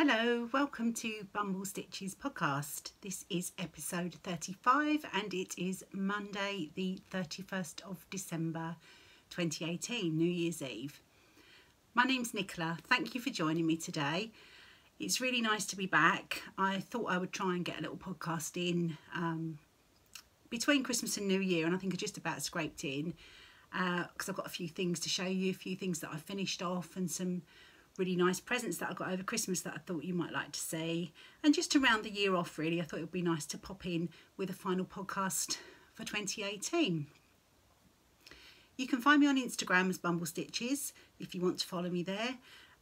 Hello, welcome to Bumble Stitches podcast. This is episode 35 and it is Monday the 31st of December 2018, New Year's Eve. My name's Nicola. Thank you for joining me today. It's really nice to be back. I thought I would try and get a little podcast in between Christmas and New Year, and I think I just about scraped in because I've got a few things to show you, a few things that I finished off and some really nice presents that I got over Christmas that I thought you might like to see. And just to round the year off really, I thought it would be nice to pop in with a final podcast for 2018. You can find me on Instagram as Bumble Stitches if you want to follow me there.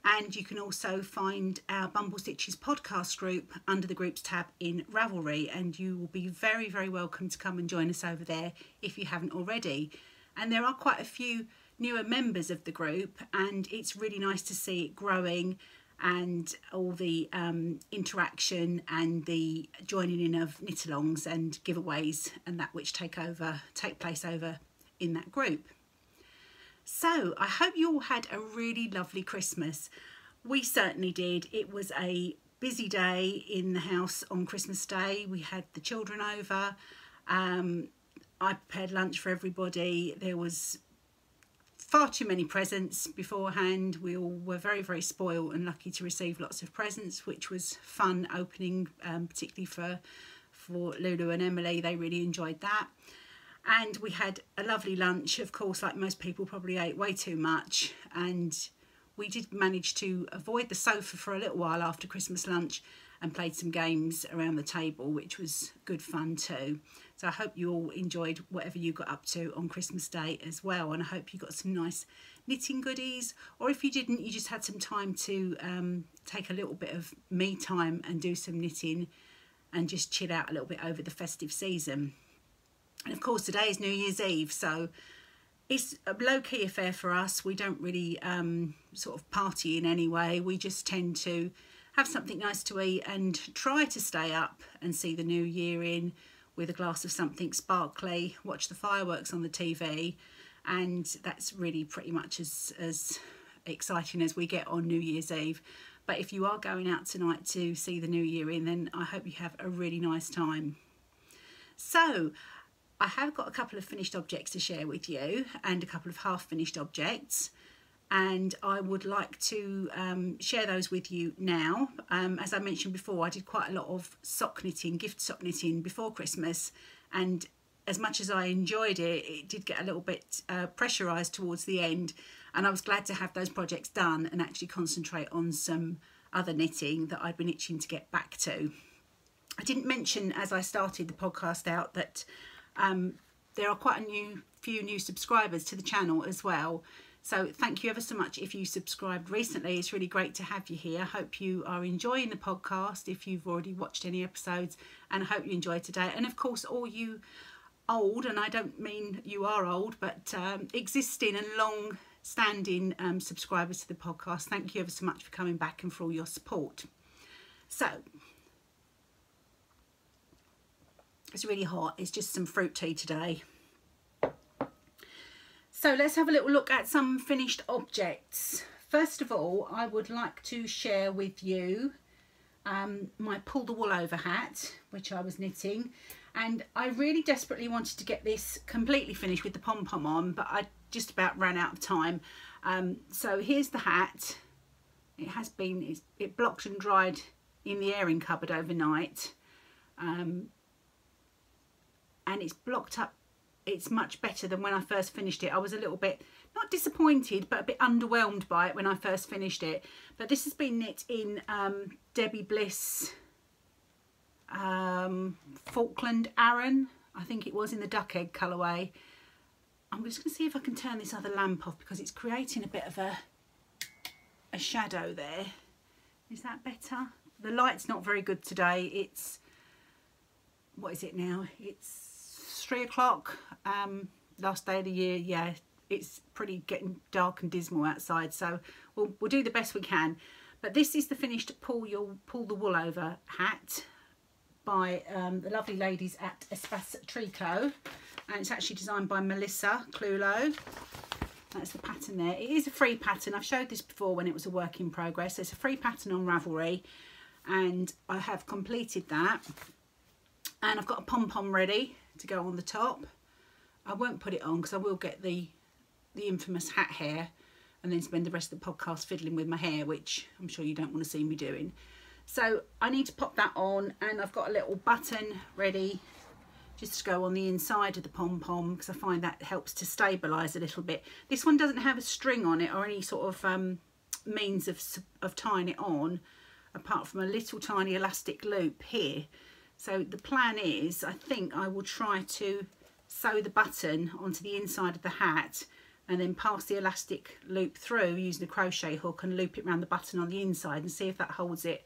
And you can also find our Bumble Stitches podcast group under the groups tab in Ravelry, and you will be very, very welcome to come and join us over there if you haven't already. And there are quite a few newer members of the group, and it's really nice to see it growing and all the interaction and the joining in of knit-alongs and giveaways and that which take place over in that group. So I hope you all had a really lovely Christmas. We certainly did. It was a busy day in the house on Christmas Day. We had the children over. I prepared lunch for everybody. There was far too many presents beforehand. We all were very, very spoiled and lucky to receive lots of presents, which was fun opening, particularly for Lulu and Emily. They really enjoyed that. And we had a lovely lunch. Of course, like most people, probably ate way too much. And we did manage to avoid the sofa for a little while after Christmas lunch and played some games around the table, which was good fun too. So I hope you all enjoyed whatever you got up to on Christmas Day as well. And I hope you got some nice knitting goodies. Or if you didn't, you just had some time to take a little bit of me time and do some knitting and just chill out a little bit over the festive season. And of course, today is New Year's Eve, so it's a low-key affair for us. We don't really sort of party in any way. We just tend to have something nice to eat and try to stay up and see the new year in with a glass of something sparkly, watch the fireworks on the TV, and that's really pretty much as exciting as we get on New Year's Eve. But if you are going out tonight to see the new year in, then I hope you have a really nice time. So I have got a couple of finished objects to share with you and a couple of half-finished objects, and I would like to share those with you now. As I mentioned before, I did quite a lot of sock knitting, gift sock knitting before Christmas, and as much as I enjoyed it, it did get a little bit pressurised towards the end, and I was glad to have those projects done and actually concentrate on some other knitting that I'd been itching to get back to. I didn't mention as I started the podcast out that there are quite a few new subscribers to the channel as well. So thank you ever so much if you subscribed recently. It's really great to have you here. I hope you are enjoying the podcast if you've already watched any episodes, and I hope you enjoyed today. And of course, all you old, and I don't mean you are old, but existing and long-standing subscribers to the podcast, thank you ever so much for coming back and for all your support. So it's really hot. It's just some fruit tea today. So let's have a little look at some finished objects. First of all, I would like to share with you my pull the wool over hat, which I was knitting. And I really desperately wanted to get this completely finished with the pom-pom on, but I just about ran out of time. So here's the hat. It blocked and dried in the airing cupboard overnight. And it's blocked up. It's much better than when I first finished it. I was a little bit, not disappointed, but a bit underwhelmed by it when I first finished it. But this has been knit in Debbie Bliss Falkland Aran. I think it was in the duck egg colourway. I'm just going to see if I can turn this other lamp off because it's creating a bit of a shadow there. Is that better? The light's not very good today. It's, what is it now? It's 3 o'clock, last day of the year. Yeah, it's pretty getting dark and dismal outside, so we'll do the best we can. But this is the finished pull the wool over hat by the lovely ladies at Espace Tricot, and it's actually designed by Melissa Clulo. That's the pattern there. It is a free pattern. I've showed this before when it was a work in progress. It's a free pattern on Ravelry, and I have completed that. And I've got a pom-pom ready to go on the top. I won't put it on because I will get the infamous hat hair and then spend the rest of the podcast fiddling with my hair, which I'm sure you don't want to see me doing. So I need to pop that on, and I've got a little button ready just to go on the inside of the pom-pom because I find that helps to stabilise a little bit. This one doesn't have a string on it or any sort of means of tying it on, apart from a little tiny elastic loop here. So the plan is, I think I will try to sew the button onto the inside of the hat and then pass the elastic loop through using a crochet hook and loop it around the button on the inside and see if that holds it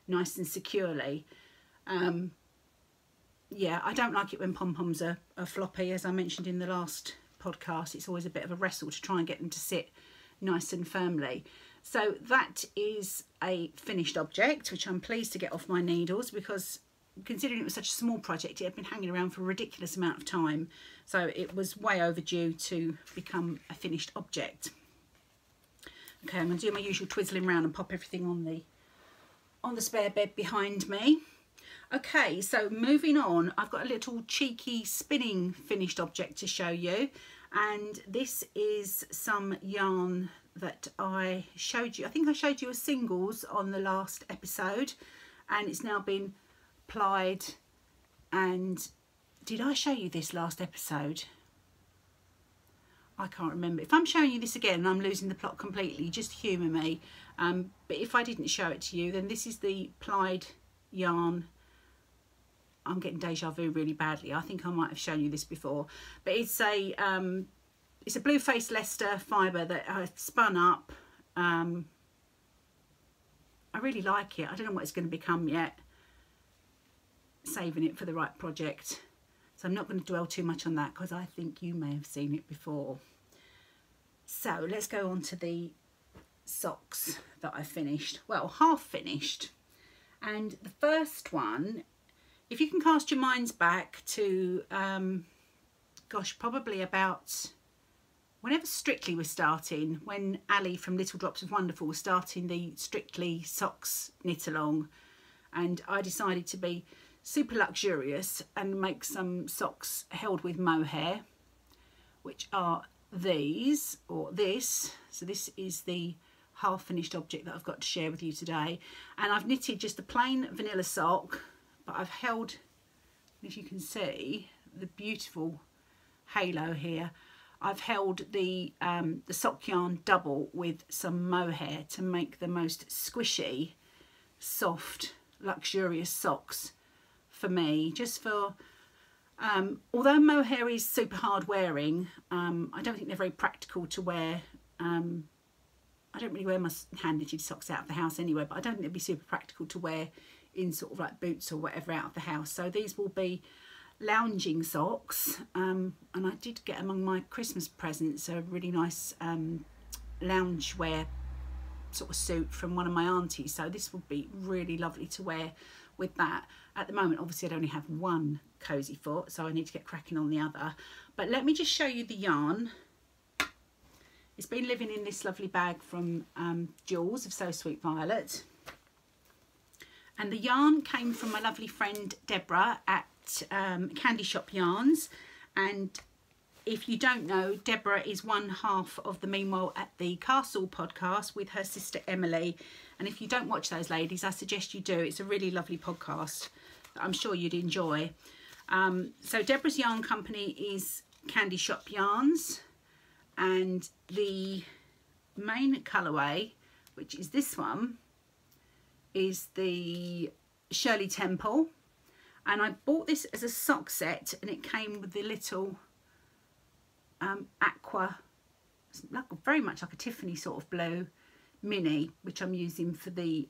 nice and securely. Yeah, I don't like it when pom-poms are floppy. As I mentioned in the last podcast, it's always a bit of a wrestle to try and get them to sit nice and firmly. So that is a finished object, which I'm pleased to get off my needles because considering it was such a small project, it had been hanging around for a ridiculous amount of time. So it was way overdue to become a finished object. Okay, I'm going to do my usual twizzling around and pop everything on the spare bed behind me. Okay, so moving on, I've got a little cheeky spinning finished object to show you, and this is some yarn that I showed you. I think I showed you a singles on the last episode, and it's now been plied. And did I show you this last episode? I can't remember. If I'm showing you this again and I'm losing the plot completely, just humour me. But if I didn't show it to you, then this is the plied yarn. I'm getting deja vu really badly. I think I might have shown you this before, but it's a blue face Leicester fibre that I've spun up. I really like it. I don't know what it's going to become yet. Saving it for the right project, so I'm not going to dwell too much on that because I think you may have seen it before. So let's go on to the socks that I finished, well, half finished. And the first one, if you can cast your minds back to gosh, probably about whenever Strictly was starting, when Ali from Little Drops of Wonderful was starting the Strictly socks knit along, and I decided to be super luxurious and make some socks held with mohair, which are these, or this. So this is the half finished object that I've got to share with you today, and I've knitted just a plain vanilla sock, but I've held, if you can see the beautiful halo here, I've held the sock yarn double with some mohair to make the most squishy, soft, luxurious socks for me. Just for although mohair is super hard wearing, I don't think they're very practical to wear. I don't really wear my hand knitted socks out of the house anyway, but I don't think they'd be super practical to wear in sort of like boots or whatever out of the house. So these will be lounging socks, and I did get among my Christmas presents a really nice loungewear sort of suit from one of my aunties, so this would be really lovely to wear with that. At the moment, obviously, I only have one cozy foot, so I need to get cracking on the other. But let me just show you the yarn. It's been living in this lovely bag from Jules of So Sweet Violet, and the yarn came from my lovely friend Deborah at Candy Shop Yarns. And if you don't know, Deborah is one half of the Meanwhile at the Castle podcast with her sister Emily, and if you don't watch those ladies, I suggest you do. It's a really lovely podcast that I'm sure you'd enjoy. So Deborah's yarn company is Candy Shop Yarns, and the main colourway, which is this one, is the Shirley Temple, and I bought this as a sock set, and it came with the little aqua, very much like a Tiffany sort of blue mini, which I'm using for the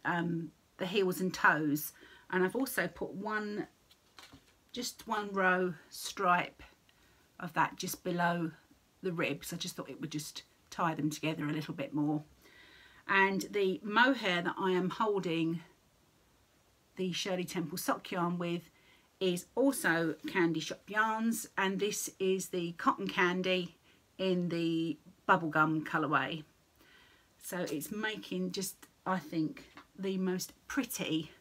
heels and toes. And I've also put just one row stripe of that just below the ribs. I just thought it would just tie them together a little bit more. And the mohair that I am holding the Shirley Temple sock yarn with is also Candy Shop Yarns, and this is the Cotton Candy in the bubblegum colourway. So it's making just, I think, the most pretty,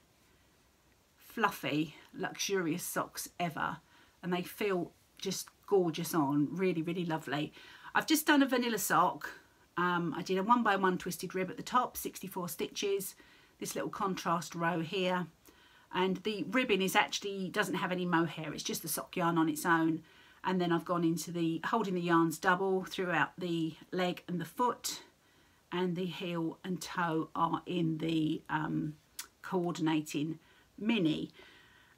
fluffy, luxurious socks ever. And they feel just gorgeous on, really, really lovely. I've just done a vanilla sock. I did a 1x1 twisted rib at the top, 64 stitches, this little contrast row here. And the ribbing is actually, doesn't have any mohair, it's just the sock yarn on its own. And then I've gone into the holding the yarns double throughout the leg and the foot, and the heel and toe are in the coordinating mini.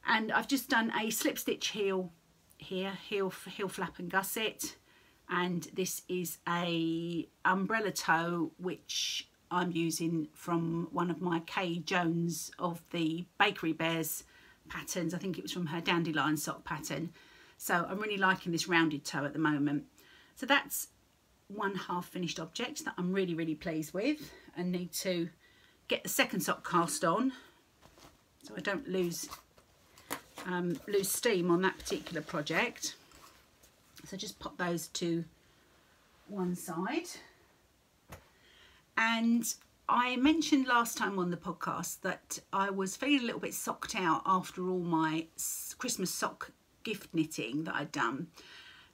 And I've just done a slip stitch heel here, heel flap and gusset, and this is a umbrella toe which I'm using from one of my Kay Jones of the Bakery Bears patterns. I think it was from her dandelion sock pattern. So I'm really liking this rounded toe at the moment. So that's one half finished object that I'm really, really pleased with, and need to get the second sock cast on so I don't lose steam on that particular project. So just pop those to one side. And I mentioned last time on the podcast that I was feeling a little bit socked out after all my Christmas sock gift knitting that I'd done.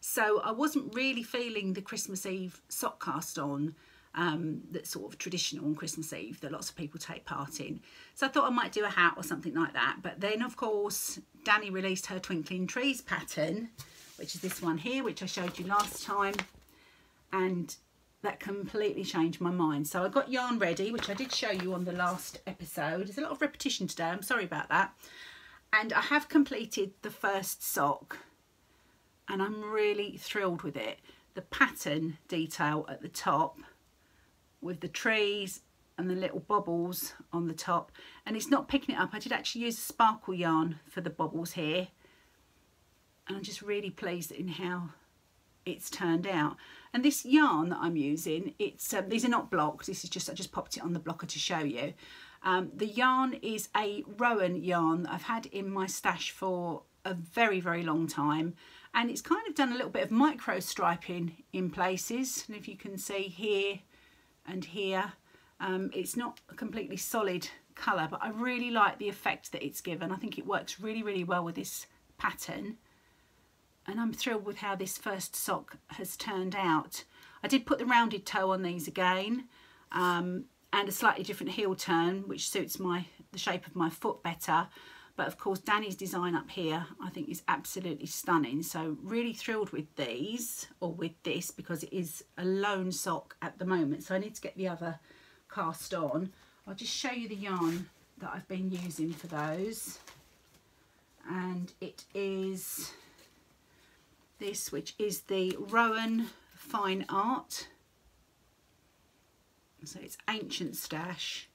So I wasn't really feeling the Christmas Eve sock cast on that's sort of traditional on Christmas Eve that lots of people take part in. So I thought I might do a hat or something like that. But then, of course, Danny released her Twinkling Trees pattern, which is this one here, which I showed you last time. And that completely changed my mind. So I got yarn ready, which I did show you on the last episode. There's a lot of repetition today, I'm sorry about that. And I have completed the first sock, and I'm really thrilled with it. The pattern detail at the top with the trees and the little bobbles on the top, and it's not picking it up. I did actually use a sparkle yarn for the bobbles here, and I'm just really pleased in how it's turned out. And this yarn that I'm using, it's these are not blocked, this is just, I just popped it on the blocker to show you. The yarn is a Rowan yarn that I've had in my stash for a very, very long time, and it's kind of done a little bit of micro striping in places, and if you can see here and here, it's not a completely solid colour, but I really like the effect that it's given. I think it works really, really well with this pattern, and I'm thrilled with how this first sock has turned out. I did put the rounded toe on these again, and a slightly different heel turn, which suits the shape of my foot better. But of course, Danny's design up here, I think, is absolutely stunning. So really thrilled with these, or with this, because it is a lone sock at the moment. So I need to get the other cast on. I'll just show you the yarn that I've been using for those. And it is this, which is the Rowan Fine Art. So it's Ancient Stash,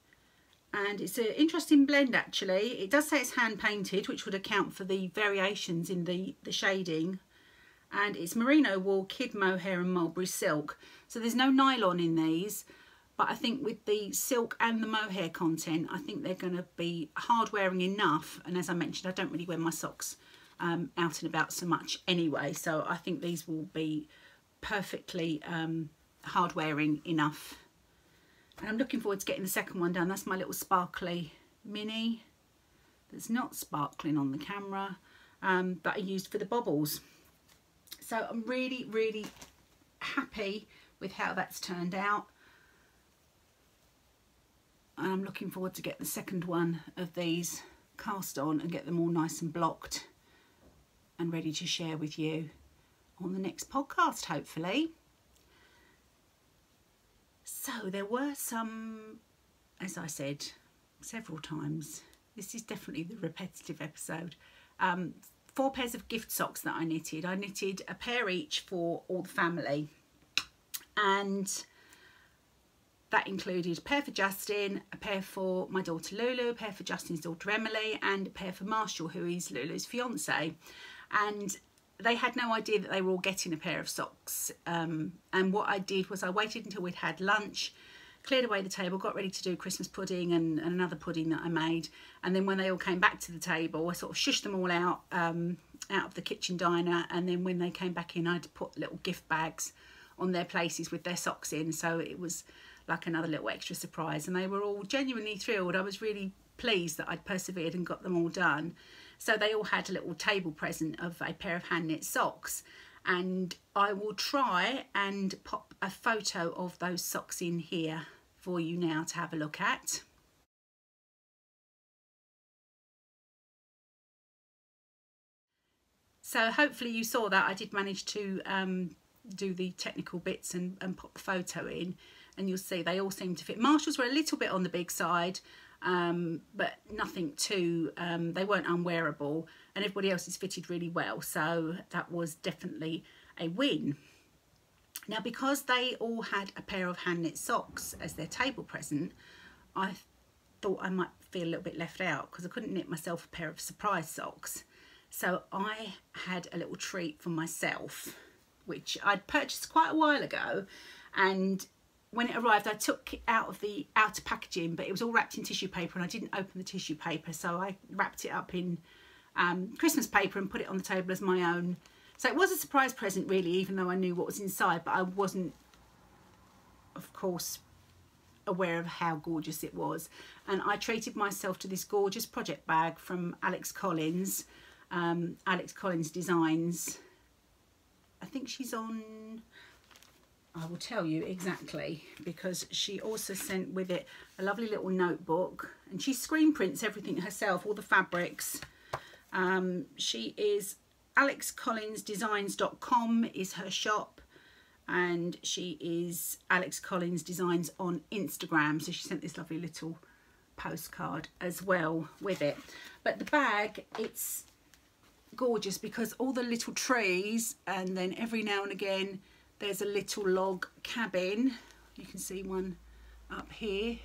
and it's an interesting blend actually. It does say it's hand painted, which would account for the variations in the shading, and it's merino wool, kid mohair and mulberry silk. So there's no nylon in these, but I think with the silk and the mohair content, I think they're going to be hard wearing enough. And as I mentioned, I don't really wear my socks out and about so much anyway, so I think these will be perfectly hard wearing enough. And I'm looking forward to getting the second one done. That's my little sparkly mini that's not sparkling on the camera, that I used for the bobbles. So I'm really, really happy with how that's turned out. And I'm looking forward to get the second one of these cast on and get them all nice and blocked and ready to share with you on the next podcast, hopefully. So there were some, as I said several times, this is definitely the repetitive episode, 4 pairs of gift socks that I knitted. I knitted a pair each for all the family, and that included a pair for Justin, a pair for my daughter Lulu, a pair for Justin's daughter Emily, and a pair for Marshall, who is Lulu's fiance. And they had no idea that they were all getting a pair of socks, and what I did was I waited until we'd had lunch, cleared away the table, got ready to do Christmas pudding and another pudding that I made, and then when they all came back to the table, I sort of shushed them all out of the kitchen diner, and then when they came back in, I'd put little gift bags on their places with their socks in, so it was like another little extra surprise, and they were all genuinely thrilled. I was really pleased that I'd persevered and got them all done. So they all had a little table present of a pair of hand knit socks, and I will try and pop a photo of those socks in here for you now to have a look at. So hopefully you saw that I did manage to do the technical bits and pop the photo in, and you'll see they all seem to fit. Marshall's were a little bit on the big side, but nothing too, they weren't unwearable, and everybody else's fitted really well, so that was definitely a win. Now, because they all had a pair of hand knit socks as their table present, I thought I might feel a little bit left out because I couldn't knit myself a pair of surprise socks. So I had a little treat for myself, which I'd purchased quite a while ago, and when it arrived I took it out of the outer packaging, but it was all wrapped in tissue paper and I didn't open the tissue paper, so I wrapped it up in Christmas paper and put it on the table as my own. So it was a surprise present really, even though I knew what was inside, but I wasn't, of course, aware of how gorgeous it was. And I treated myself to this gorgeous project bag from Alex Collins, Alex Collins Designs. I think she's on, I will tell you exactly, because she also sent with it a lovely little notebook, and she screen prints everything herself, all the fabrics. She is alexcollinsdesigns.com is her shop, and she is Alex Collins Designs on Instagram, so she sent this lovely little postcard as well with it. But the bag, it's gorgeous because all the little trees, and then every now and again there's a little log cabin. You can see one up here,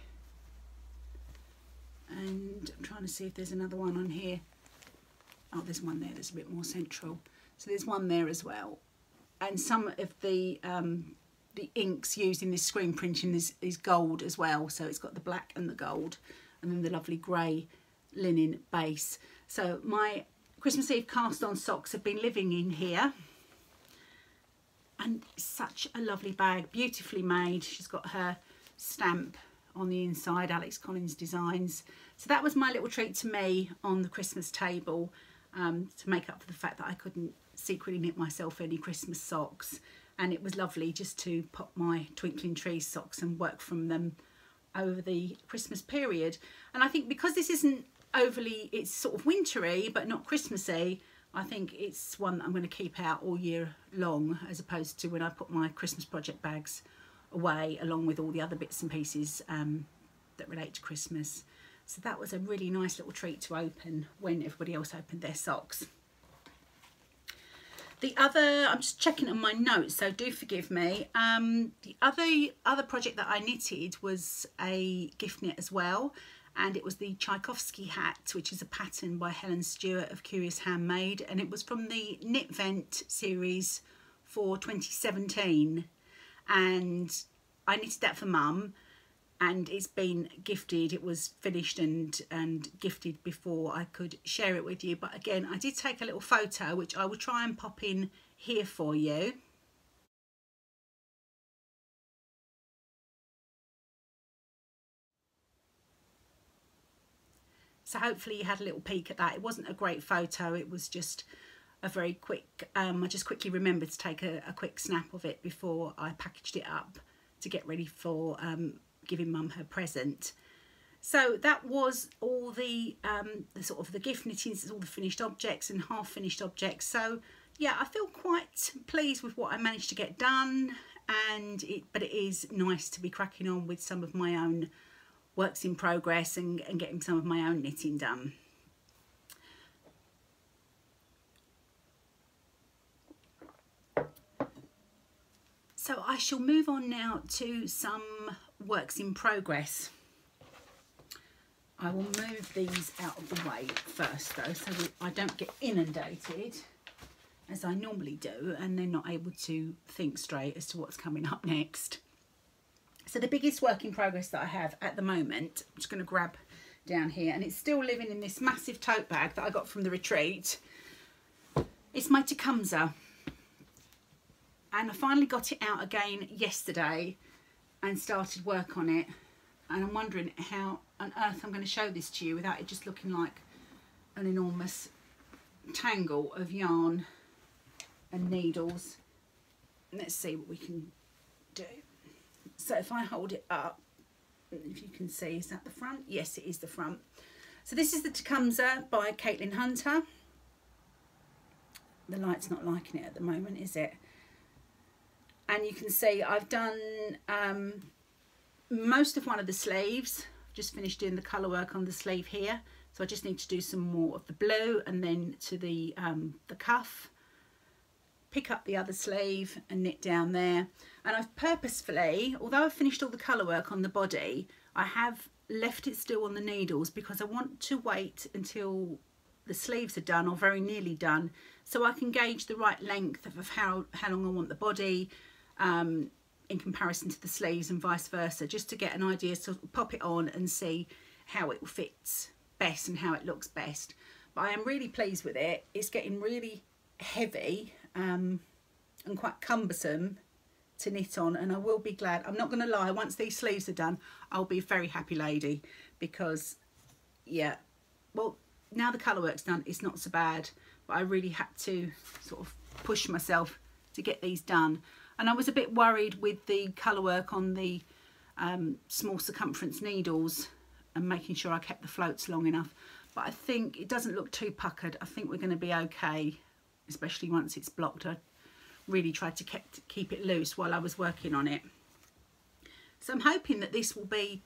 and I'm trying to see if there's another one on here. Oh, there's one there that's a bit more central, so there's one there as well. And some of the inks used in this screen printing is gold as well, so it's got the black and the gold, and then the lovely grey linen base. So my Christmas Eve cast on socks have been living in here, and such a lovely bag, beautifully made. She's got her stamp on the inside, Alex Collins Designs. So that was my little treat to me on the Christmas table, to make up for the fact that I couldn't secretly knit myself any Christmas socks. And it was lovely just to pop my Twinkling Trees socks and work from them over the Christmas period. And I think because this isn't overly, it's sort of wintry but not Christmassy, I think it's one that I'm going to keep out all year long, as opposed to when I put my Christmas project bags away along with all the other bits and pieces that relate to Christmas. So that was a really nice little treat to open when everybody else opened their socks. The other, I'm just checking on my notes, so do forgive me. The other project that I knitted was a gift knit as well, and it was the Tchaikovsky hat, which is a pattern by Helen Stewart of Curious Handmade, and it was from the Knit Vent series for 2017, and I knitted that for Mum, and it's been gifted. It was finished and gifted before I could share it with you, but again I did take a little photo which I will try and pop in here for you. So hopefully you had a little peek at that. It wasn't a great photo, it was just a very quick, I just quickly remembered to take a quick snap of it before I packaged it up to get ready for giving Mum her present. So that was all the sort of the gift knittings, all the finished objects and half finished objects. So yeah, I feel quite pleased with what I managed to get done, but it is nice to be cracking on with some of my own works in progress and getting some of my own knitting done. So I shall move on now to some works in progress. I will move these out of the way first though, so that I don't get inundated as I normally do and then not able to think straight as to what's coming up next. So the biggest work in progress that I have at the moment, I'm just going to grab down here, and it's still living in this massive tote bag that I got from the retreat. It's my Tecumseh, And I finally got it out again yesterday and started work on it. And I'm wondering how on earth I'm going to show this to you without it just looking like an enormous tangle of yarn and needles. Let's see what we can do. So if I hold it up, if you can see, is that the front? Yes, it is the front. So this is the Tecumseh by Caitlin Hunter. The light's not liking it at the moment, is it? And you can see I've done most of one of the sleeves. Just finished doing the colour work on the sleeve here. So I just need to do some more of the blue, and then to the cuff. Pick up the other sleeve and knit down there. And I've purposefully, although I've finished all the colour work on the body, I have left it still on the needles because I want to wait until the sleeves are done or very nearly done, so I can gauge the right length of how long I want the body in comparison to the sleeves and vice versa, just to get an idea, so pop it on and see how it fits best and how it looks best. But I am really pleased with it. It's getting really heavy and quite cumbersome to knit on, and I will be glad. I'm not going to lie, once these sleeves are done I'll be a very happy lady, because yeah, well, now the colour work's done, it's not so bad, but I really had to sort of push myself to get these done. And I was a bit worried with the colour work on the small circumference needles and making sure I kept the floats long enough, but I think it doesn't look too puckered. I think we're going to be okay, especially once it's blocked. I really tried to keep it loose while I was working on it. So I'm hoping that this will be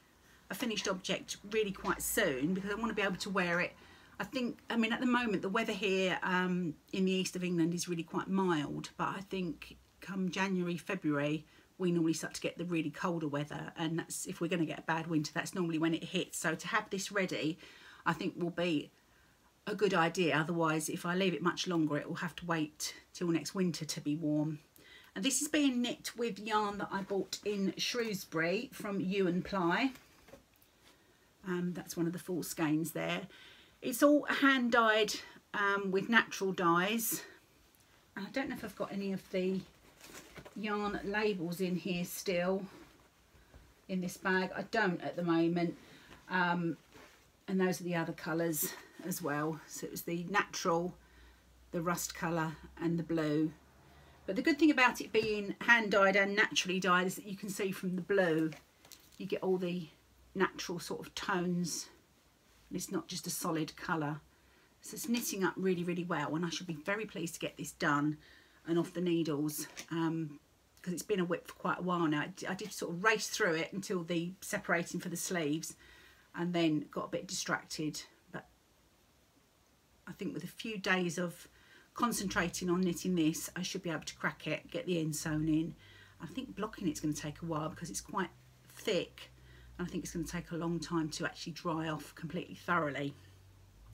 a finished object really quite soon, because I want to be able to wear it. I mean, at the moment the weather here in the east of England is really quite mild, but I think come January, February, we normally start to get the really colder weather, and that's, if we're going to get a bad winter, that's normally when it hits. So to have this ready, I think will be a good idea. Otherwise, if I leave it much longer, it will have to wait till next winter to be warm. And this is being knit with yarn that I bought in Shrewsbury from You & Ply. That's one of the full skeins there. It's all hand dyed with natural dyes. And I don't know if I've got any of the yarn labels in here still in this bag. I don't at the moment. And those are the other colours as well. So it was the natural, the rust colour and the blue. But the good thing about it being hand dyed and naturally dyed is that you can see from the blue you get all the natural sort of tones, and it's not just a solid colour. So it's knitting up really, really well, and I should be very pleased to get this done and off the needles, because it's been a whip for quite a while now. I did sort of race through it until the separating for the sleeves, and then got a bit distracted. But I think with a few days of concentrating on knitting this, I should be able to crack it, get the end sewn in. I think blocking it's going to take a while because it's quite thick, and I think it's going to take a long time to actually dry off completely thoroughly.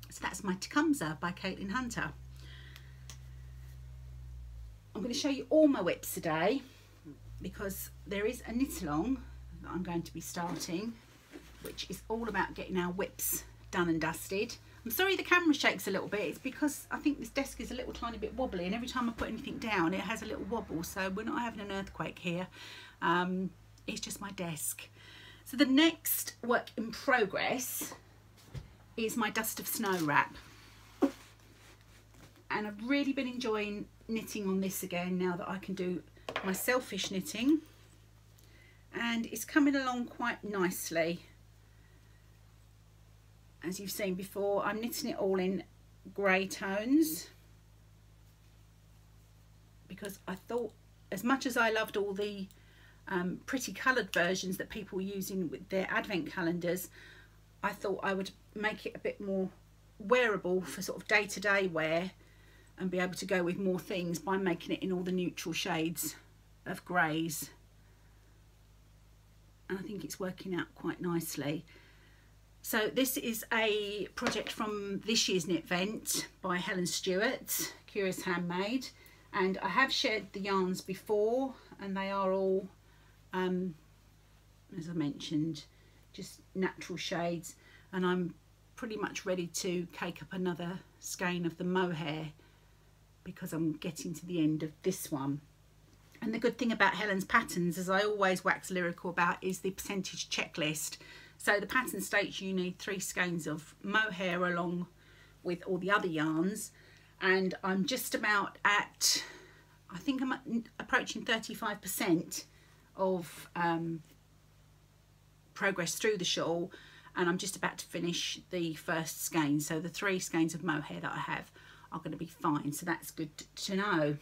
So that's my Tecumseh by Caitlin Hunter. I'm going to show you all my whips today because there is a knit along that I'm going to be starting, which is all about getting our whips done and dusted. I'm sorry the camera shakes a little bit. It's because I think this desk is a little tiny bit wobbly, and every time I put anything down it has a little wobble, so we're not having an earthquake here. It's just my desk. So the next work in progress is my Dust of Snow wrap, and I've really been enjoying knitting on this again now that I can do my selfish knitting, and it's coming along quite nicely. As you've seen before, I'm knitting it all in grey tones because I thought, as much as I loved all the pretty coloured versions that people were using with their advent calendars, I thought I would make it a bit more wearable for sort of day-to-day wear and be able to go with more things by making it in all the neutral shades of greys. And I think it's working out quite nicely. So this is a project from this year's Knit Vent by Helen Stewart, Curious Handmade, and I have shared the yarns before, and they are all, as I mentioned, just natural shades, and I'm pretty much ready to cake up another skein of the mohair because I'm getting to the end of this one. And the good thing about Helen's patterns, as I always wax lyrical about, is the percentage checklist. So the pattern states you need 3 skeins of mohair along with all the other yarns, and I'm just about at, I think I'm approaching 35% of progress through the shawl, and I'm just about to finish the first skein. So the 3 skeins of mohair that I have are going to be fine, so that's good to know.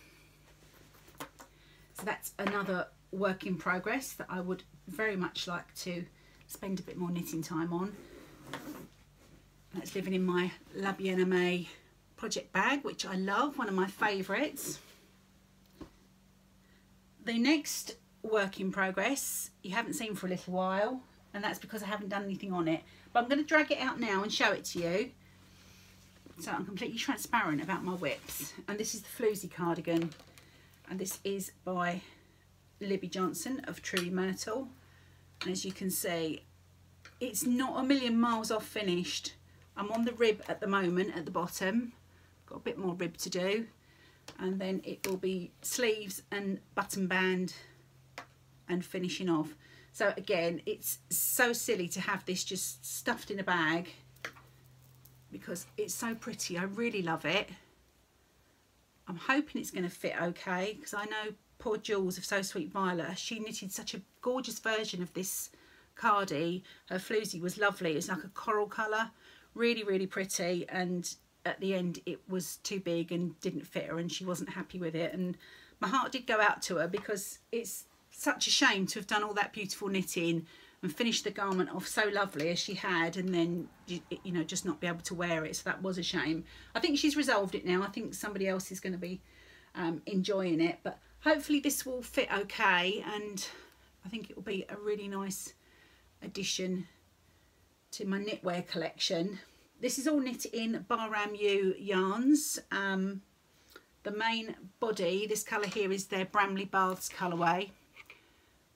So that's another work in progress that I would very much like to spend a bit more knitting time on. That's living in my La Bien-Aimée project bag, which I love, one of my favourites. The next work in progress you haven't seen for a little while, and that's because I haven't done anything on it, but I'm going to drag it out now and show it to you, so I'm completely transparent about my whips. And this is the Floozy cardigan, and this is by Libby Johnson of Truly Myrtle. And as you can see, it's not a million miles off finished. I'm on the rib at the moment at the bottom, got a bit more rib to do, and then it will be sleeves and button band and finishing off. So again, it's so silly to have this just stuffed in a bag because it's so pretty. I really love it. I'm hoping it's going to fit okay, because I know poor Jules of So Sweet Violet, she knitted such a gorgeous version of this cardi. Her floozy was lovely. It's like a coral colour, really, really pretty, and at the end it was too big and didn't fit her, and she wasn't happy with it. And my heart did go out to her, because it's such a shame to have done all that beautiful knitting and finished the garment off so lovely as she had, and then, you know, just not be able to wear it. So that was a shame. I think she's resolved it now. I think somebody else is going to be enjoying it, but hopefully this will fit okay, and I think it will be a really nice addition to my knitwear collection. This is all knit in Bahram U yarns. The main body, this colour here, is their Bramley Baths colourway,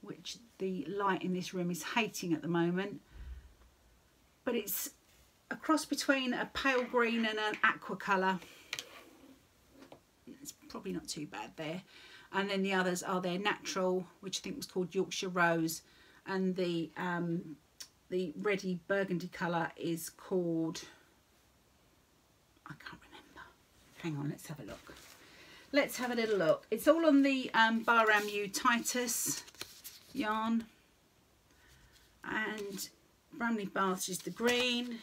which the light in this room is hating at the moment, but it's a cross between a pale green and an aqua colour. It's probably not too bad there. And then the others are their natural, which I think was called Yorkshire Rose, and the reddy burgundy colour is called, I can't remember. Hang on, let's have a look. Let's have a little look. It's all on the Bahram U Titus yarn, and Bramley Baths is the green,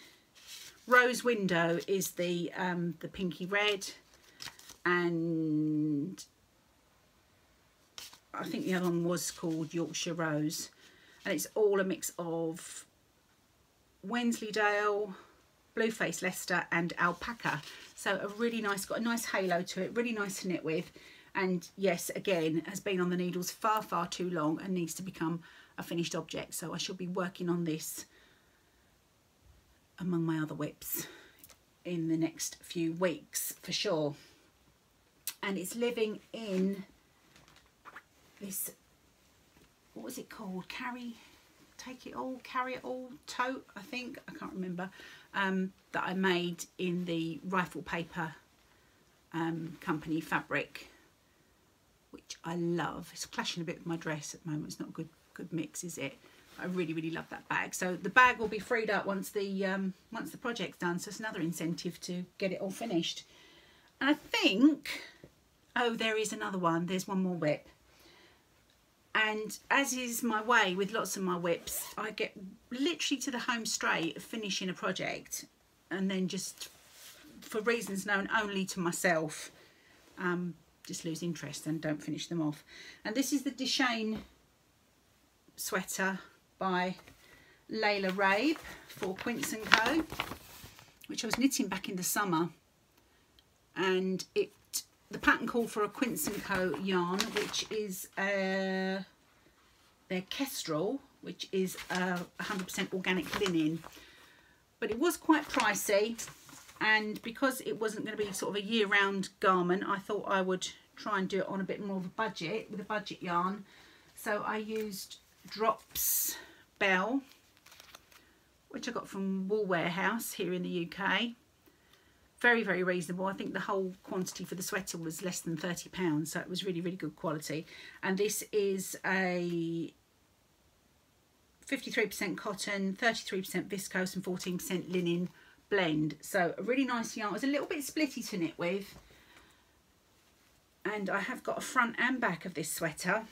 Rose Window is the pinky red, and I think the other one was called Yorkshire Rose, and it's all a mix of Wensleydale, Blueface Leicester and Alpaca. So a really nice, got a nice halo to it, really nice to knit with. And yes, again, has been on the needles far, far too long and needs to become a finished object. So I shall be working on this among my other whips in the next few weeks for sure. And it's living in this, what was it called? Carry it all tote, I think. I can't remember. That I made in the Rifle Paper company fabric, which I love. It's clashing a bit with my dress at the moment. It's not a good mix, is it? I really, really love that bag. So the bag will be freed up once the project's done. So it's another incentive to get it all finished. And I think, oh, there is another one. There's one more whip. And as is my way with lots of my whips, I get literally to the home straight of finishing a project, and then just, for reasons known only to myself, just lose interest and don't finish them off. And this is the Dashain sweater by Layla Rabe for Quince & Co, which I was knitting back in the summer, and the pattern called for a Quince & Co yarn, which is their Kestrel, which is 100% organic linen. But it was quite pricey, and because it wasn't going to be sort of a year-round garment, I thought I would try and do it on a bit more of a budget, with a budget yarn. So I used Drops Bell, which I got from Wool Warehouse here in the UK. very, very reasonable. I think the whole quantity for the sweater was less than £30, so it was really, really good quality. And this is a 53% cotton, 33% viscose and 14% linen blend. So a really nice yarn. It was a little bit splitty to knit with. And I have got a front and back of this sweater.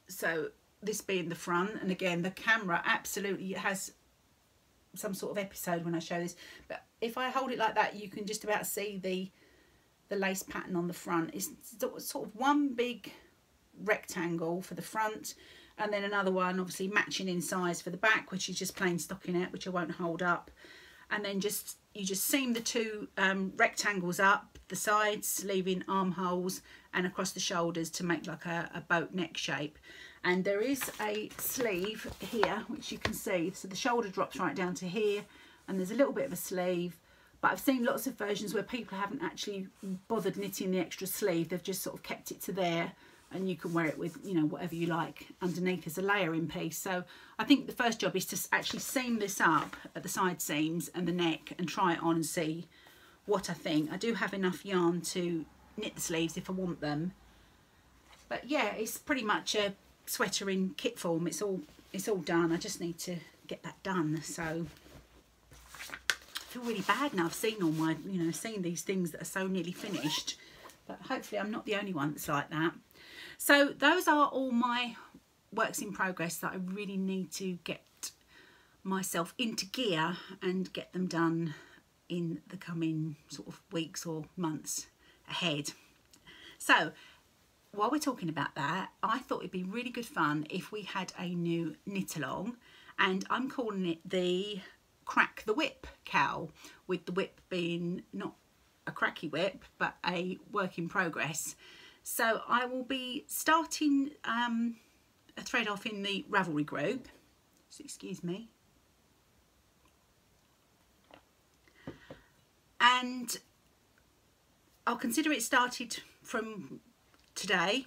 So this being the front, and again the camera absolutely has some sort of episode when I show this, but if I hold it like that you can just about see the lace pattern on the front. It's sort of one big rectangle for the front, and then another one obviously matching in size for the back, which is just plain stockinette, which I won't hold up. And then you just seam the two rectangles up the sides, leaving armholes and across the shoulders to make like a boat neck shape. And there is a sleeve here, which you can see. So the shoulder drops right down to here, and there's a little bit of a sleeve. But I've seen lots of versions where people haven't actually bothered knitting the extra sleeve. They've just sort of kept it to there, and you can wear it with, you know, whatever you like underneath as a layering piece. So I think the first job is to actually seam this up at the side seams and the neck and try it on and see what I think. I do have enough yarn to knit the sleeves if I want them. But yeah, it's pretty much a sweater in kit form. It's all done. I just need to get that done. So I feel really bad now. I've seen all my, you know, seen these things that are so nearly finished, but hopefully I'm not the only one that's like that. So those are all my works in progress that I really need to get myself into gear and get them done in the coming sort of weeks or months ahead. So while we're talking about that, I thought it'd be really good fun if we had a new knit along, and I'm calling it the Crack the Whip cowl, with the whip being not a cracky whip but a work in progress. So I will be starting a thread off in the Ravelry group, so excuse me, and I'll consider it started from today,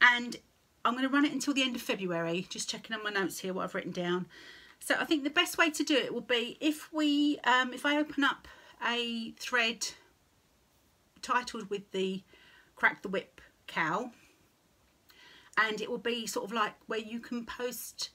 and I'm going to run it until the end of February. Just checking on my notes here what I've written down. So I think the best way to do it will be if I open up a thread titled with the Crack the Whip cowl, and it will be sort of like where you can post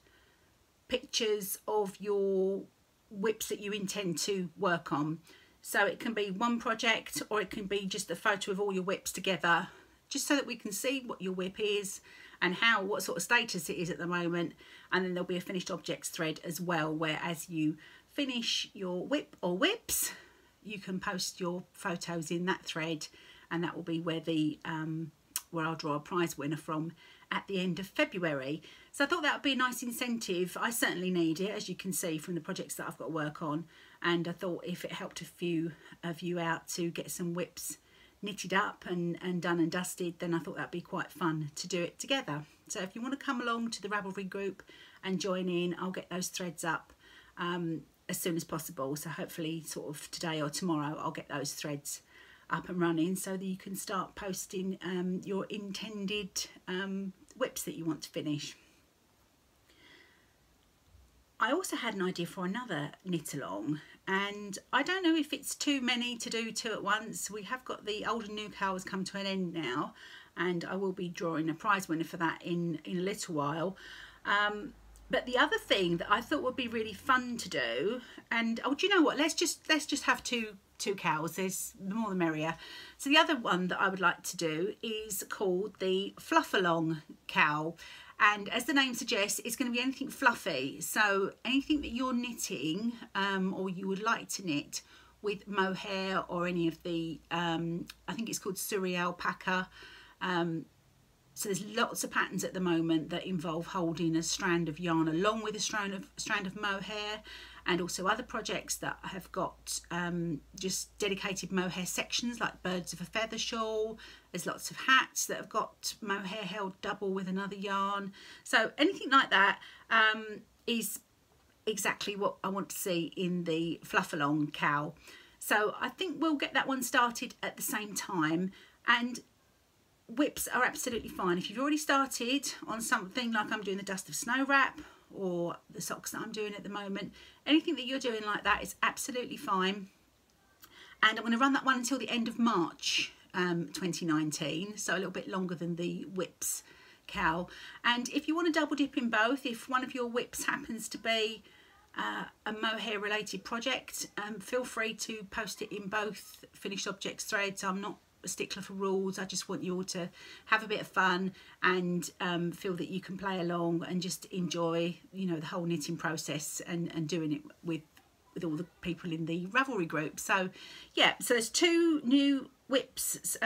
pictures of your whips that you intend to work on. So it can be one project, or it can be just a photo of all your whips together, just so that we can see what your whip is and what sort of status it is at the moment. And then there'll be a finished objects thread as well, where as you finish your whip or whips, you can post your photos in that thread, and that will be where where I'll draw a prize winner from at the end of February. So I thought that would be a nice incentive. I certainly need it, as you can see from the projects that I've got to work on, and I thought if it helped a few of you out to get some whips knitted up and done and dusted, then I thought that'd be quite fun to do it together. So if you want to come along to the Ravelry group and join in, I'll get those threads up as soon as possible. So hopefully sort of today or tomorrow I'll get those threads up and running, so that you can start posting your intended whips that you want to finish. I also had an idea for another knit along, and I don't know if it's too many to do two at once. We have got the old and new cows come to an end now, and I will be drawing a prize winner for that in a little while. But the other thing that I thought would be really fun to do, and oh, do you know what? Let's just have two cows. There's the more the merrier. So the other one that I would like to do is called the Fluff Along cowl. And as the name suggests, it's going to be anything fluffy. So anything that you're knitting or you would like to knit with mohair or any of the, I think it's called Surrey alpaca. So there's lots of patterns at the moment that involve holding a strand of yarn along with a strand of mohair, and also other projects that have got just dedicated mohair sections, like birds of a feather shawl. There's lots of hats that have got mohair held double with another yarn. So anything like that is exactly what I want to see in the Fluff Along cowl. So I think we'll get that one started at the same time. And whips are absolutely fine. If you've already started on something like I'm doing the Dust of Snow wrap, or the socks that I'm doing at the moment. Anything that you're doing like that is absolutely fine. And I'm going to run that one until the end of March 2019, so a little bit longer than the whips cowl. And if you want to double dip in both, if one of your whips happens to be a mohair related project, feel free to post it in both finished objects threads. I'm not a stickler for rules. I just want you all to have a bit of fun and feel that you can play along and just enjoy, you know, the whole knitting process and doing it with all the people in the Ravelry group. So yeah, so there's two new whips,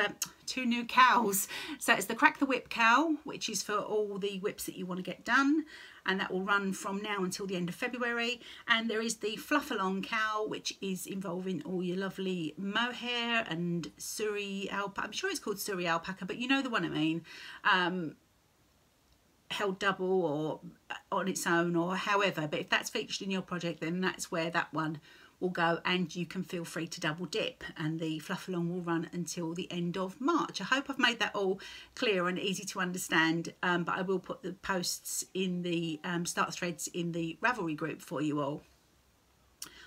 two new cows. So it's the Crack the Whip cowl, which is for all the whips that you want to get done, and that will run from now until the end of February. And there is the Fluff Along cowl, which is involving all your lovely mohair and Surrey alpaca. I'm sure it's called Surrey alpaca, but you know the one I mean. Held double or on its own or however, but if that's featured in your project, then that's where that one will go, and you can feel free to double dip, and the Fluff Along will run until the end of March. I hope I've made that all clear and easy to understand, but I will put the posts in the start threads in the Ravelry group for you all.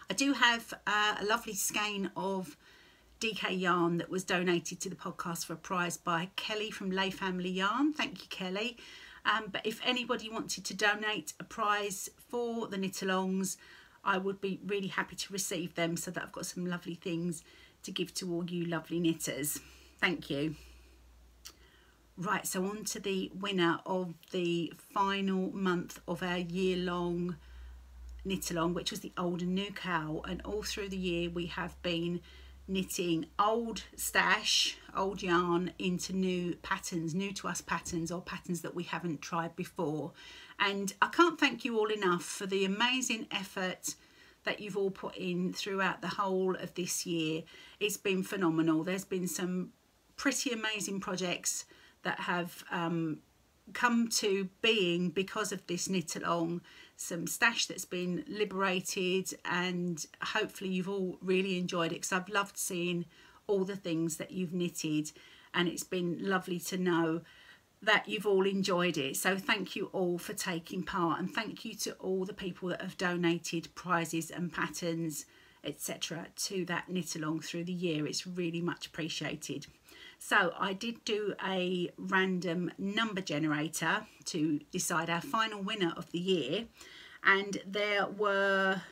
I do have a lovely skein of DK yarn that was donated to the podcast for a prize by Kelly from Lay Family Yarn. Thank you, Kelly. But if anybody wanted to donate a prize for the knit-alongs, I would be really happy to receive them, so that I've got some lovely things to give to all you lovely knitters. Thank you. Right, so on to the winner of the final month of our year-long knit-along, which was the Old and New cowl. And all through the year we have been knitting old stash, old yarn into new patterns, new to us patterns, or patterns that we haven't tried before. And I can't thank you all enough for the amazing effort that you've all put in throughout the whole of this year. It's been phenomenal. There's been some pretty amazing projects that have come to being because of this knit along, some stash that's been liberated, and hopefully you've all really enjoyed it, because I've loved seeing all the things that you've knitted, and it's been lovely to know that you've all enjoyed it. So thank you all for taking part, and thank you to all the people that have donated prizes and patterns, etc. to that knit along through the year. It's really much appreciated. So I did do a random number generator to decide our final winner of the year, and there were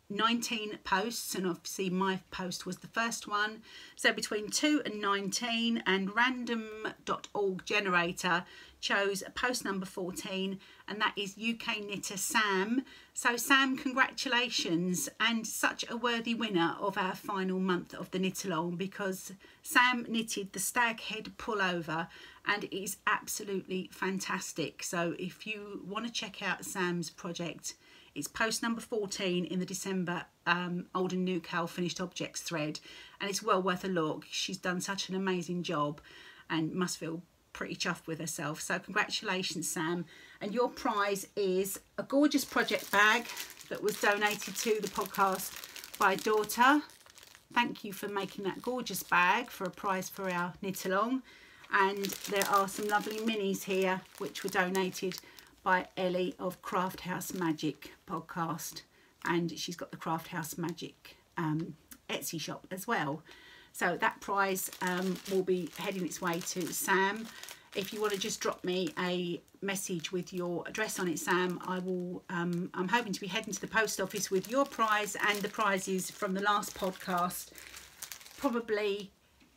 19 posts, and obviously my post was the first one. So between 2 and 19, and random.org generator chose post number 14, and that is UK knitter Sam. So Sam, congratulations, and such a worthy winner of our final month of the knit along, because Sam knitted the stag head pullover and it is absolutely fantastic. So if you want to check out Sam's project, it's post number 14 in the December Old and New cowl finished objects thread, and it's well worth a look. She's done such an amazing job and must feel pretty chuffed with herself. So congratulations, Sam. And your prize is a gorgeous project bag that was donated to the podcast by a daughter. Thank you for making that gorgeous bag for a prize for our knit along. And there are some lovely minis here which were donated by Ellie of Craft House Magic podcast, and she's got the Craft House Magic Etsy shop as well. So that prize will be heading its way to Sam. If you want to just drop me a message with your address on it, Sam, I will. I'm hoping to be heading to the post office with your prize and the prizes from the last podcast, probably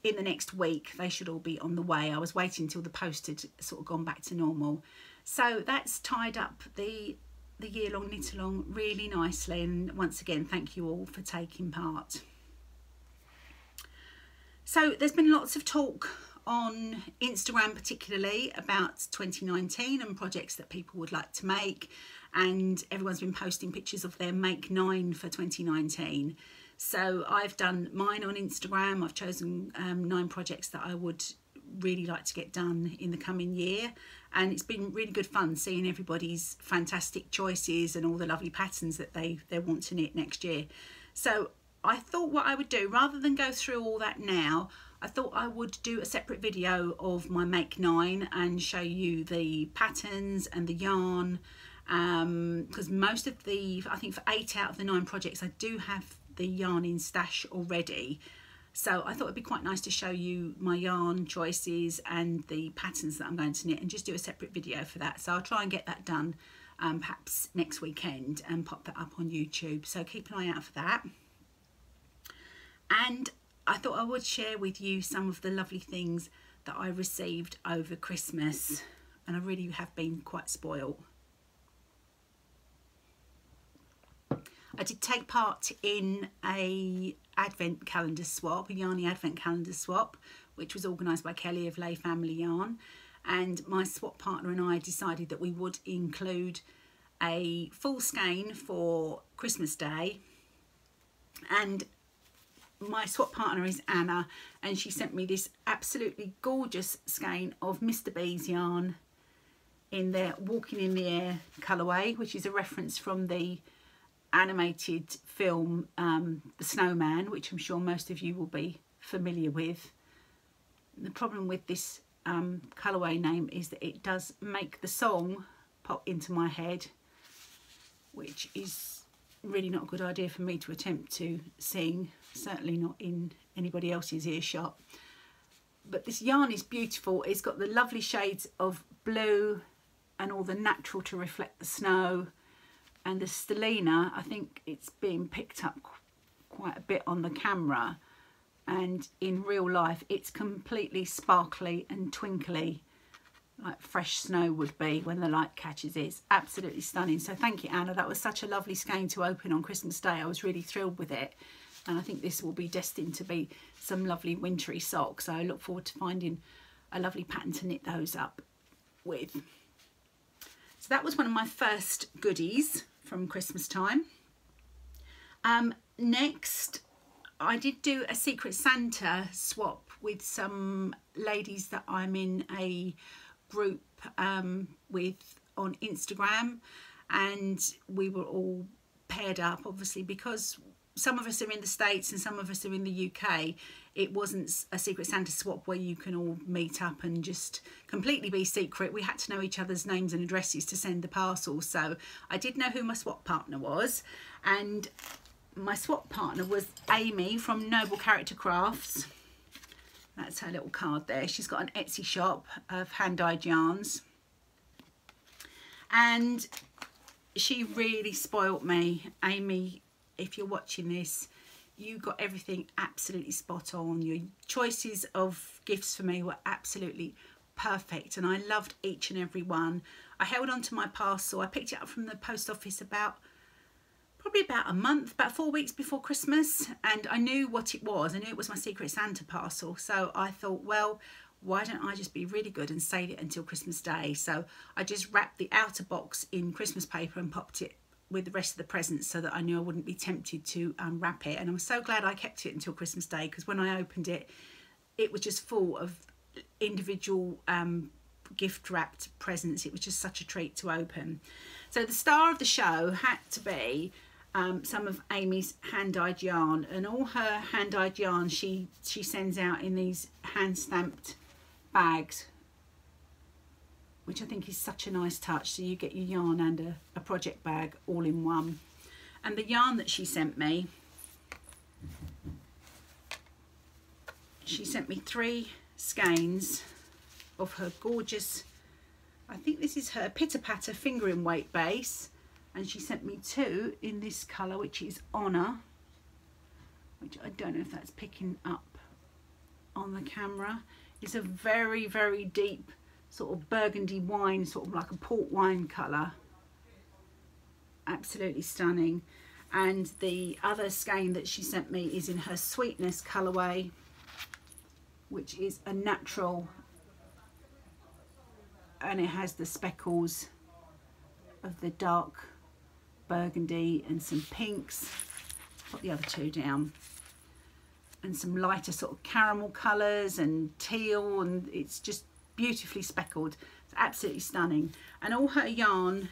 in the next week. They should all be on the way. I was waiting until the post had sort of gone back to normal. So that's tied up the year-long knit-along really nicely, and once again thank you all for taking part. So there's been lots of talk on Instagram particularly about 2019 and projects that people would like to make, and everyone's been posting pictures of their Make 9 for 2019. So I've done mine on Instagram. I've chosen 9 projects that I would really like to get done in the coming year, and it's been really good fun seeing everybody's fantastic choices and all the lovely patterns that they want to knit next year. So I thought what I would do, rather than go through all that now, I thought I would do a separate video of my Make 9 and show you the patterns and the yarn because most of the, I think for 8 out of the 9 projects, I do have the yarn in stash already. So I thought it'd be quite nice to show you my yarn choices and the patterns that I'm going to knit, and just do a separate video for that. So I'll try and get that done perhaps next weekend and pop that up on YouTube. So keep an eye out for that. And I thought I would share with you some of the lovely things that I received over Christmas, and I really have been quite spoiled. I did take part in a advent calendar swap, a Yarny advent calendar swap, which was organised by Kelly of Lay Family Yarn, and my swap partner and I decided that we would include a full skein for Christmas Day. And my swap partner is Anna, and she sent me this absolutely gorgeous skein of Mr. B's yarn in their Walking in the Air colourway, which is a reference from the animated film The Snowman, which I'm sure most of you will be familiar with. The problem with this colourway name is that it does make the song pop into my head, which is really not a good idea for me to attempt to sing, certainly not in anybody else's earshot. But this yarn is beautiful. It's got the lovely shades of blue and all the natural to reflect the snow. And the stellina, I think it's being picked up quite a bit on the camera, and in real life it's completely sparkly and twinkly, like fresh snow would be when the light catches it. It's absolutely stunning. So thank you, Anna. That was such a lovely skein to open on Christmas Day. I was really thrilled with it, and I think this will be destined to be some lovely wintry socks. So I look forward to finding a lovely pattern to knit those up with. So that was one of my first goodies from Christmas time. Next, I did do a Secret Santa swap with some ladies that I'm in a group with on Instagram, and we were all paired up, obviously because some of us are in the States and some of us are in the UK. It wasn't a Secret Santa swap where you can all meet up and just completely be secret. We had to know each other's names and addresses to send the parcels. So I did know who my swap partner was, and my swap partner was Amy from Noble Character Crafts. That's her little card there. She's got an Etsy shop of hand-dyed yarns, and she really spoilt me. Amy, if you're watching this, you got everything absolutely spot on. Your choices of gifts for me were absolutely perfect, and I loved each and every one. I held on to my parcel. I picked it up from the post office probably about a month, about 4 weeks before Christmas, and I knew what it was. I knew it was my Secret Santa parcel. So I thought, well, why don't I just be really good and save it until Christmas Day? So I just wrapped the outer box in Christmas paper and popped it with the rest of the presents so that I knew I wouldn't be tempted to unwrap it. And I'm so glad I kept it until Christmas Day, because when I opened it, it was just full of individual gift wrapped presents. It was just such a treat to open. So the star of the show had to be some of Amy's hand-dyed yarn, and all her hand-dyed yarn she sends out in these hand-stamped bags, which I think is such a nice touch. So you get your yarn and a project bag all in one. And the yarn that she sent me, she sent me 3 skeins of her gorgeous, I think this is her Pitter Patter fingering weight base, and she sent me 2 in this colour, which is Honor, which I don't know if that's picking up on the camera. It's a very, very deep sort of burgundy wine, sort of like a port wine colour. Absolutely stunning. And the other skein that she sent me is in her Sweetness colourway, which is a natural, and it has the speckles of the dark burgundy and some pinks. Put the other 2 down, and some lighter sort of caramel colours and teal, and it's just beautifully speckled. It's absolutely stunning. And all her yarn,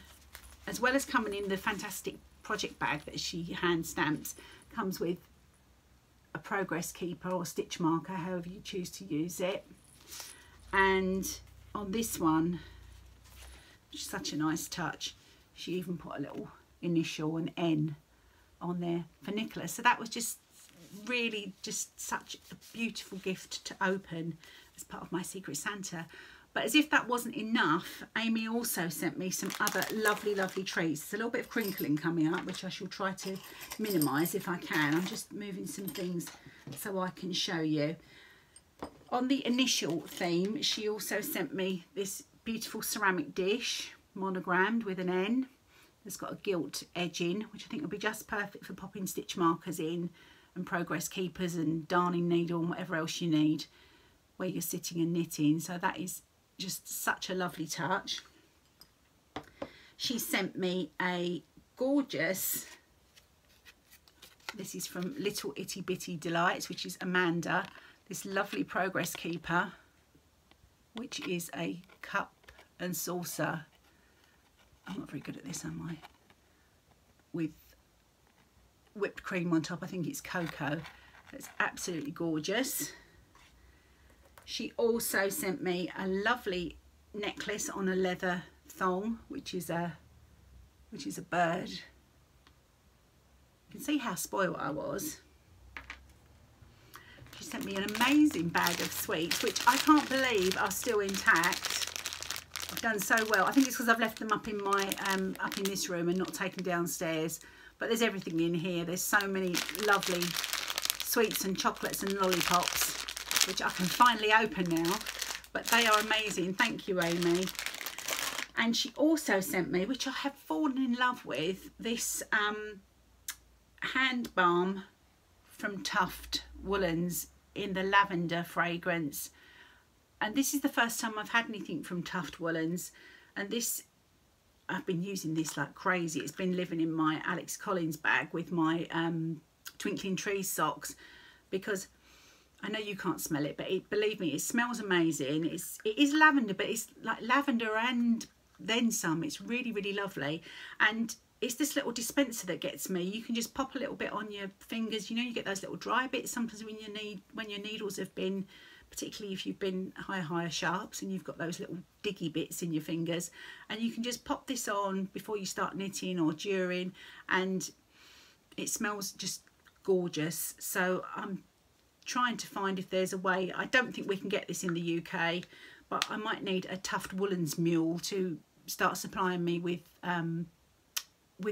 as well as coming in the fantastic project bag that she hand stamps, comes with a progress keeper or stitch marker, however you choose to use it. And on this one, which is such a nice touch, she even put a little initial, an N, on there for Nicholas. So that was just really just such a beautiful gift to open as part of my Secret Santa. But as if that wasn't enough, Amy also sent me some other lovely treats. There's a little bit of crinkling coming up, which I shall try to minimise if I can. I'm just moving some things so I can show you. On the initial theme, she also sent me this beautiful ceramic dish, monogrammed with an N. It's got a gilt edging, which I think will be just perfect for popping stitch markers in and progress keepers and darning needle and whatever else you need where you're sitting and knitting. So that is just such a lovely touch. She sent me a gorgeous, this is from Little Itty Bitty Delights, which is Amanda, this lovely progress keeper, which is a cup and saucer. I'm not very good at this, am I? With whipped cream on top. I think it's cocoa. It's absolutely gorgeous. She also sent me a lovely necklace on a leather thong, which is a bird. You can see how spoiled I was. She sent me an amazing bag of sweets, which I can't believe are still intact. I've done so well. I think it's because I've left them up in my up in this room and not taken downstairs. But there's everything in here. There's so many lovely sweets and chocolates and lollipops, which I can finally open now. But they are amazing. Thank you, Amy. And she also sent me, which I have fallen in love with, this hand balm from Tuft Woolens in the lavender fragrance. And this is the first time I've had anything from Tuft Woolens, and this, I've been using this like crazy. It's been living in my Alex Collins bag with my Twinkling Trees socks, because I know you can't smell it, but believe me, it smells amazing. It is lavender, but it's like lavender and then some. It's really lovely. And it's this little dispenser that gets me. You can just pop a little bit on your fingers. You know, you get those little dry bits sometimes when your needles have been, particularly if you've been higher sharps and you've got those little diggy bits in your fingers, and you can just pop this on before you start knitting or during, and it smells just gorgeous. So I'm trying to find if there's a way. I don't think we can get this in the UK, but I might need a Tuft Woolens mule to start supplying me with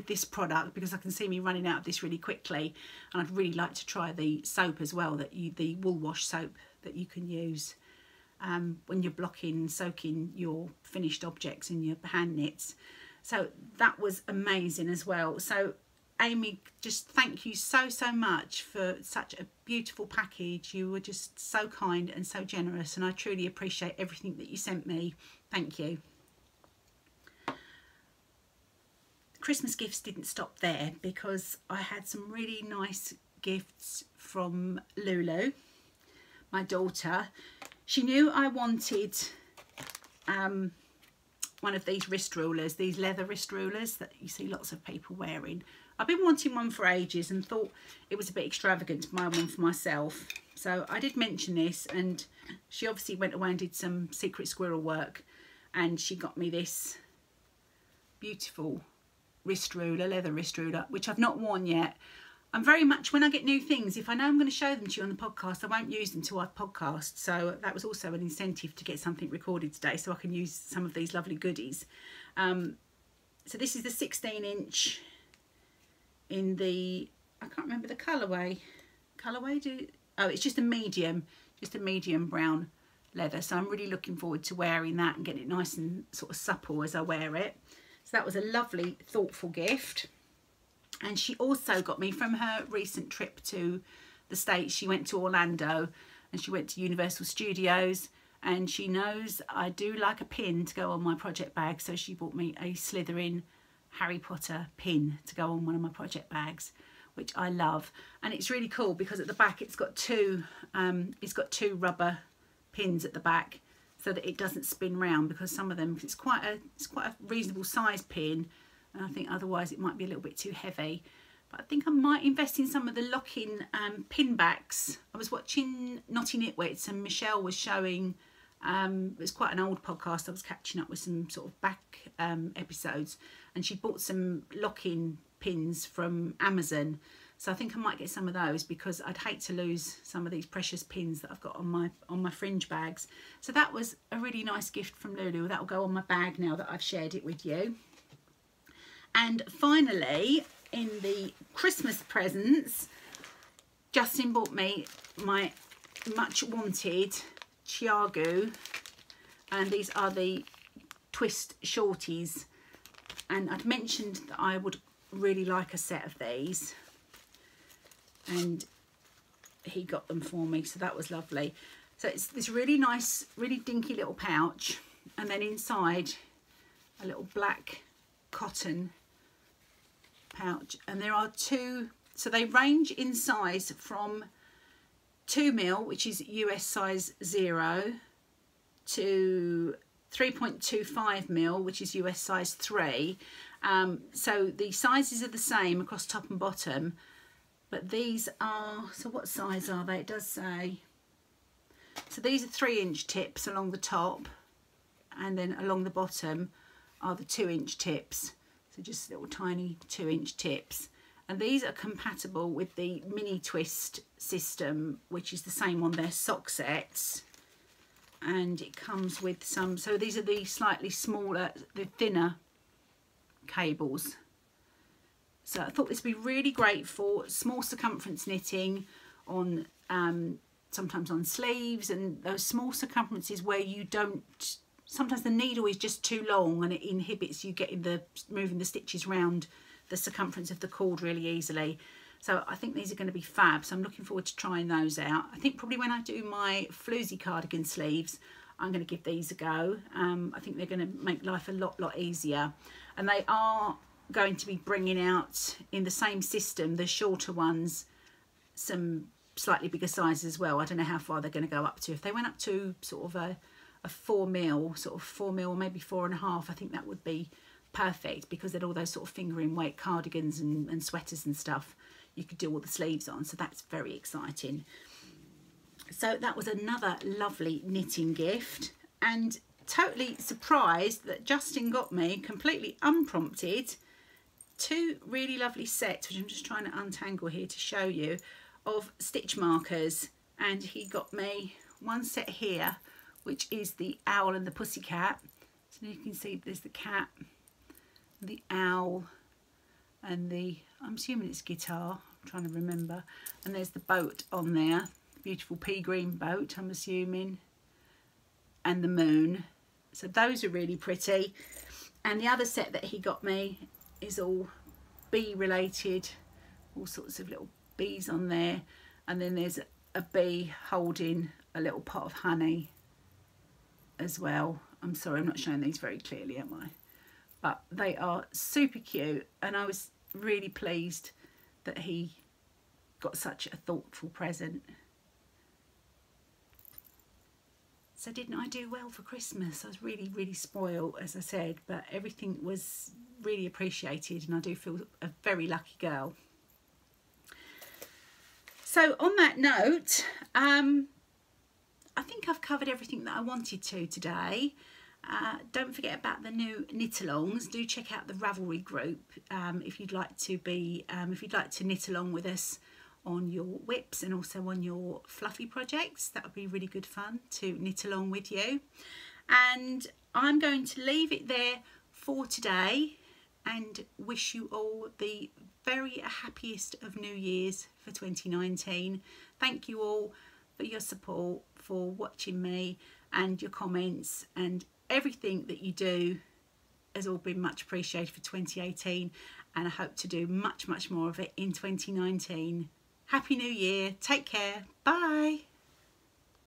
this product, because I can see me running out of this really quickly. And I'd really like to try the soap as well, the wool wash soap that you can use when you're blocking and soaking your finished objects in your hand knits. So that was amazing as well. So Amy, just thank you so much for such a beautiful package. You were just so kind and so generous, and I truly appreciate everything that you sent me. Thank you. Christmas gifts didn't stop there, because I had some really nice gifts from Lulu, my daughter. She knew I wanted one of these wrist rulers, these leather wrist rulers that you see lots of people wearing. I've been wanting one for ages and thought it was a bit extravagant to buy one for myself. So I did mention this, and she obviously went away and did some secret squirrel work, and she got me this beautiful wrist ruler, leather wrist ruler, which I've not worn yet. I'm very much, when I get new things, if I know I'm going to show them to you on the podcast, I won't use them till I've podcast. So that was also an incentive to get something recorded today, so I can use some of these lovely goodies. So this is the 16-inch in the, I can't remember the colourway. Oh, it's just a medium brown leather. So I'm really looking forward to wearing that and getting it nice and sort of supple as I wear it. So that was a lovely, thoughtful gift. And she also got me, from her recent trip to the States, she went to Orlando and she went to Universal Studios, and she knows I do like a pin to go on my project bag, so she bought me a Slytherin Harry Potter pin to go on one of my project bags, which I love. And it's really cool because at the back it's got two rubber pins at the back, so that it doesn't spin round, because some of them, it's quite a reasonable size pin, and I think otherwise it might be a little bit too heavy. But I think I might invest in some of the lock-in pin backs. I was watching Naughty Knitwits, and Michelle was showing, it was quite an old podcast, I was catching up with some sort of back episodes, and she bought some lock-in pins from Amazon. So I think I might get some of those, because I'd hate to lose some of these precious pins that I've got on my fringe bags. So that was a really nice gift from Lulu. That will go on my bag now that I've shared it with you. And finally, in the Christmas presents, Justin bought me my much wanted Chiagu, and these are the twist shorties, and I'd mentioned that I would really like a set of these, and he got them for me, so that was lovely. So it's this really nice, really dinky little pouch, and then inside a little black cotton pouch, and there are two, so they range in size from 2mm, which is US size 0, to 3.25mm, which is US size 3. So the sizes are the same across top and bottom, but these are, so what size are they? It does say. So these are 3-inch tips along the top, and then along the bottom are the 2-inch tips. So just little tiny 2-inch tips. And these are compatible with the mini twist system, which is the same on their sock sets. And it comes with some, so these are the slightly smaller, the thinner cables. So I thought this would be really great for small circumference knitting on sometimes on sleeves, and those small circumferences where you don't, sometimes the needle is just too long and it inhibits you getting moving the stitches round the circumference of the cord really easily. So I think these are going to be fab, so I'm looking forward to trying those out. I think probably when I do my floozy cardigan sleeves, I'm going to give these a go. I think they're going to make life a lot easier, and they are going to be bringing out in the same system, the shorter ones, some slightly bigger sizes as well. I don't know how far they're going to go up to. If they went up to sort of a 4mm, sort of 4mm, or maybe 4.5, I think that would be perfect, because they're all those sort of fingering weight cardigans and sweaters and stuff you could do all the sleeves on. So that's very exciting. So that was another lovely knitting gift, and totally surprised that Justin got me, completely unprompted, two really lovely sets, which I'm just trying to untangle here to show you, of stitch markers. And he got me one set here, which is the owl and the pussycat. So you can see there's the cat, the owl, and the, I'm assuming it's guitar, I'm trying to remember, and there's the boat on there, beautiful pea green boat, I'm assuming, and the moon. So those are really pretty. And the other set that he got me is all bee related, all sorts of little bees on there, and then there's a bee holding a little pot of honey as well. I'm sorry, I'm not showing these very clearly, am I? But they are super cute, and I was really pleased that he got such a thoughtful present. So didn't I do well for Christmas? I was really spoiled, as I said, but everything was really appreciated, and I do feel a very lucky girl. So on that note, I think I've covered everything that I wanted to today. Don't forget about the new knit-alongs. Do check out the Ravelry group if you'd like to knit along with us on your whips and also on your fluffy projects. That would be really good fun to knit along with you. And I'm going to leave it there for today and wish you all the very happiest of New Year's for 2019. Thank you all for your support, for watching me, and your comments, and everything that you do has all been much appreciated for 2018, and I hope to do much more of it in 2019. Happy New Year. Take care. Bye.